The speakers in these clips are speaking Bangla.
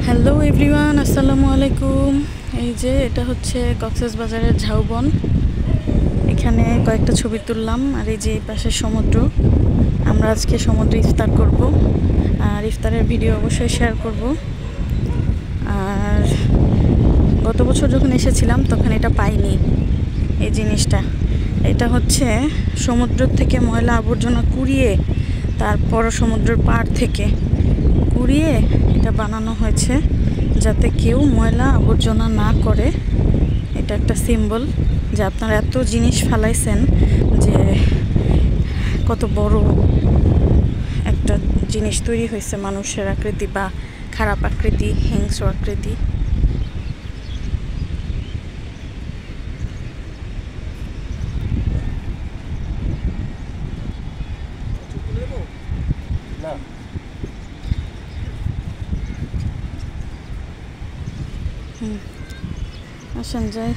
হ্যালো এভরিওয়ান, আসসালামু আলাইকুম। এই যে এটা হচ্ছে কক্সবাজারের ঝাউবন। এখানে কয়েকটা ছবি তুললাম। আর এই যে এই পাশে সমুদ্র। আমরা আজকে সমুদ্রে ইফতার করব, আর ইফতারের ভিডিও অবশ্যই শেয়ার করব। আর গত বছর যখন এসেছিলাম তখন এটা পাইনি, এই জিনিসটা। এটা হচ্ছে সমুদ্র থেকে ময়লা আবর্জনা কুড়িয়ে, তারপর সমুদ্রের পাড় থেকে কুড়িয়ে এটা বানানো হয়েছে যাতে কেউ ময়লা আবর্জনা না করে। এটা একটা সিম্বল যে আপনারা এত জিনিস ফেলাইছেন, যে কত বড় একটা জিনিস তৈরি হয়েছে, মানুষের আকৃতি বা খারাপ আকৃতি, হিংস্র আকৃতি। আসেন যাই।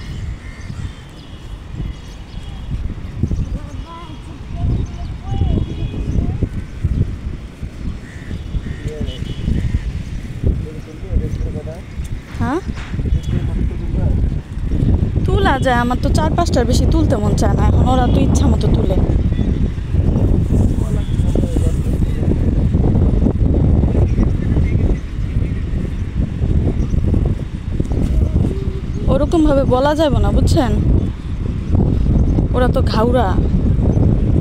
হ্যাঁ, তোলা যায়, আমার তো 4-5টার বেশি তুলতে মন চায় না এখন। ওরা তো ইচ্ছা মতো তুলে। ওরকমভাবে বলা যাবে না, বুঝছেন? ওরা তো ঘাউরা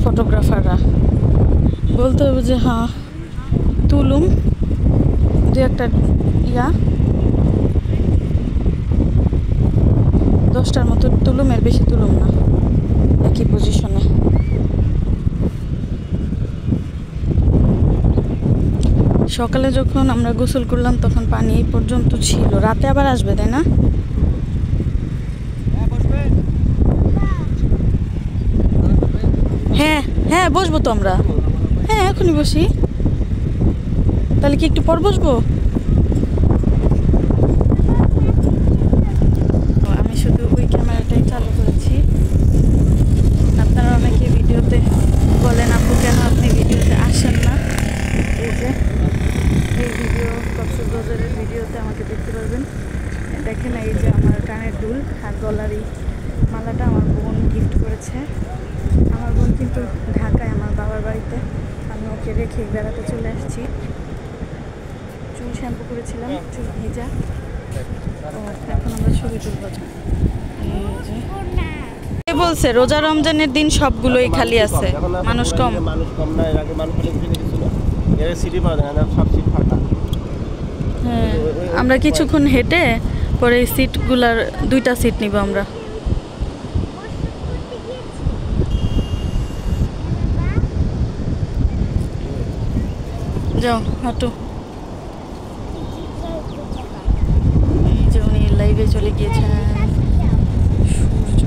ফটোগ্রাফাররা। বলতে হবে যে হ্যাঁ তুলুম দু একটা 10টার মতো তুলুম, এর বেশি তুলুম না একই পজিশনে। সকালে যখন আমরা গোসল করলাম তখন পানি এই পর্যন্ত ছিল। রাতে আবার আসবে, তাই না? হ্যাঁ হ্যাঁ, বসবো তো আমরা। হ্যাঁ, এখনই বসি। তাহলে কি একটু পর বসবো? আমি শুধু ওই ক্যামেরাটাই চালু করেছি। আপনারা অনেকে ভিডিওতে বলেন, আপু কেন আপনি ভিডিওতে আসেন না? এই যে এই ভিডিও, কক্সবাজারের ভিডিওতে আমাকে দেখতে পারবেন। দেখেন, এই যে আমার কানের দুল আর গলার এই মালাটা আমার বোন গিফট করেছে। আমার বোন কিন্তু ঢাকায়, আমার বাবার বাড়িতে। আমি ওকে রেখে বেড়াতে চলে আসছি। চুল শ্যাম্পু করেছিলাম, চুল ভেজা। ও এখন আমরা ছবি তুলবো। কে বলছে রোজা রমজানের দিন সবগুলোই খালি আছে, মানুষ কম? হ্যাঁ, আমরা কিছুক্ষণ হেঁটে পরে এই সিটগুলার 2টা সিট নিব আমরা। যাও হাঁটো। এই যে উনি লাইভে চলে গিয়েছেন। সূর্য,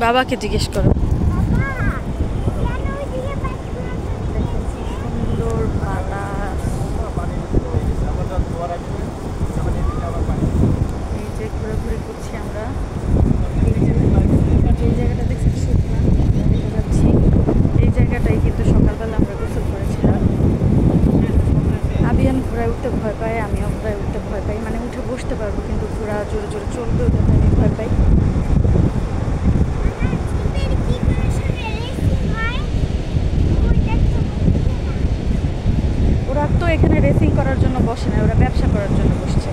বাবাকে জিজ্ঞেস করো। সুন্দর বাতাস। এই যে ঘোরাঘুরি করছি আমরা। যে জায়গাটা দেখছি শুকনা দেখতে পাচ্ছি, এই জায়গাটাই কিন্তু সকালবেলা আমরা গোসল করেছিলাম। আবিয়ান ঘোড়ায় উঠতে ভয় পায়, আমিও ঘোড়ায় উঠতে ভয় পাই। মানে উঠে বসতে পারবো, কিন্তু ঘোড়া জোরে জোরে চলবে, ওটাতে আমি ভয় পাই। ওরা তো এখানে রেসিং করার জন্য বসে না, ওরা ব্যবসা করার জন্য বসছে।